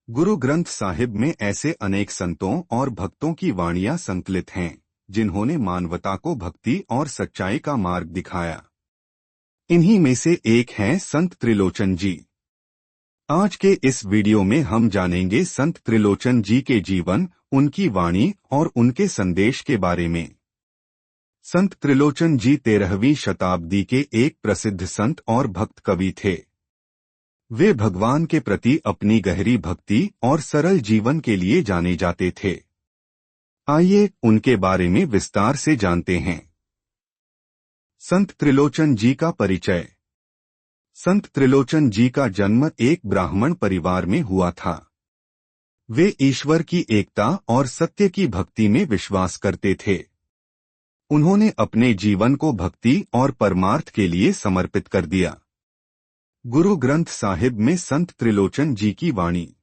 गुरु ग्रंथ साहिब में ऐसे अनेक संतों और भक्तों की वाणियां संकलित हैं जिन्होंने मानवता को भक्ति और सच्चाई का मार्ग दिखाया। इन्हीं में से एक हैं संत त्रिलोचन जी। आज के इस वीडियो में हम जानेंगे संत त्रिलोचन जी के जीवन, उनकी वाणी और उनके संदेश के बारे में। संत त्रिलोचन जी 13वीं शताब्दी के एक प्रसिद्ध संत और भक्त कवि थे। वे भगवान के प्रति अपनी गहरी भक्ति और सरल जीवन के लिए जाने जाते थे। आइए उनके बारे में विस्तार से जानते हैं। संत त्रिलोचन जी का परिचय। संत त्रिलोचन जी का जन्म एक ब्राह्मण परिवार में हुआ था। वे ईश्वर की एकता और सत्य की भक्ति में विश्वास करते थे। उन्होंने अपने जीवन को भक्ति और परमार्थ के लिए समर्पित कर दिया। गुरु ग्रंथ साहिब में संत त्रिलोचन जी की वाणी।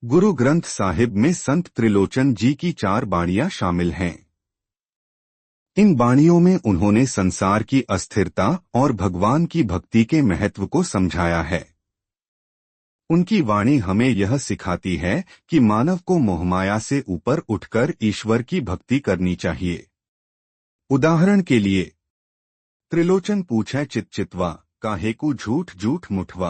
गुरु ग्रंथ साहिब में संत त्रिलोचन जी की 4 वाणियां शामिल हैं। इन वाणियों में उन्होंने संसार की अस्थिरता और भगवान की भक्ति के महत्व को समझाया है। उनकी वाणी हमें यह सिखाती है कि मानव को मोहमाया से ऊपर उठकर ईश्वर की भक्ति करनी चाहिए। उदाहरण के लिए, त्रिलोचन पूछै चित चितवा, काहेकु झूठ झूठ मुठवा।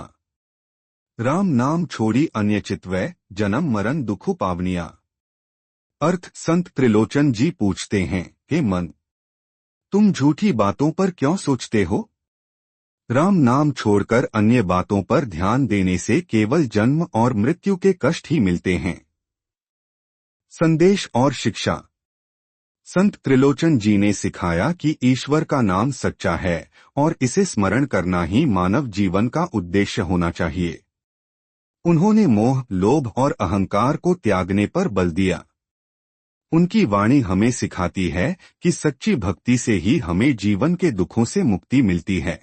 राम नाम छोड़ी अन्य चितवै, जन्म मरण दुखु पावनिया। अर्थ, संत त्रिलोचन जी पूछते हैं, हे मन, तुम झूठी बातों पर क्यों सोचते हो? राम नाम छोड़कर अन्य बातों पर ध्यान देने से केवल जन्म और मृत्यु के कष्ट ही मिलते हैं। संदेश और शिक्षा। संत त्रिलोचन जी ने सिखाया कि ईश्वर का नाम सच्चा है और इसे स्मरण करना ही मानव जीवन का उद्देश्य होना चाहिए। उन्होंने मोह, लोभ और अहंकार को त्यागने पर बल दिया। उनकी वाणी हमें सिखाती है कि सच्ची भक्ति से ही हमें जीवन के दुखों से मुक्ति मिलती है।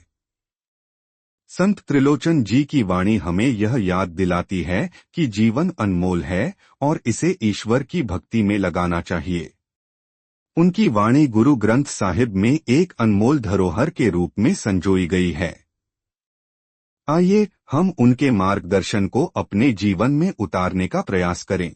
संत त्रिलोचन जी की वाणी हमें यह याद दिलाती है कि जीवन अनमोल है और इसे ईश्वर की भक्ति में लगाना चाहिए। उनकी वाणी गुरु ग्रंथ साहिब में एक अनमोल धरोहर के रूप में संजोई गई है। आइए हम उनके मार्गदर्शन को अपने जीवन में उतारने का प्रयास करें।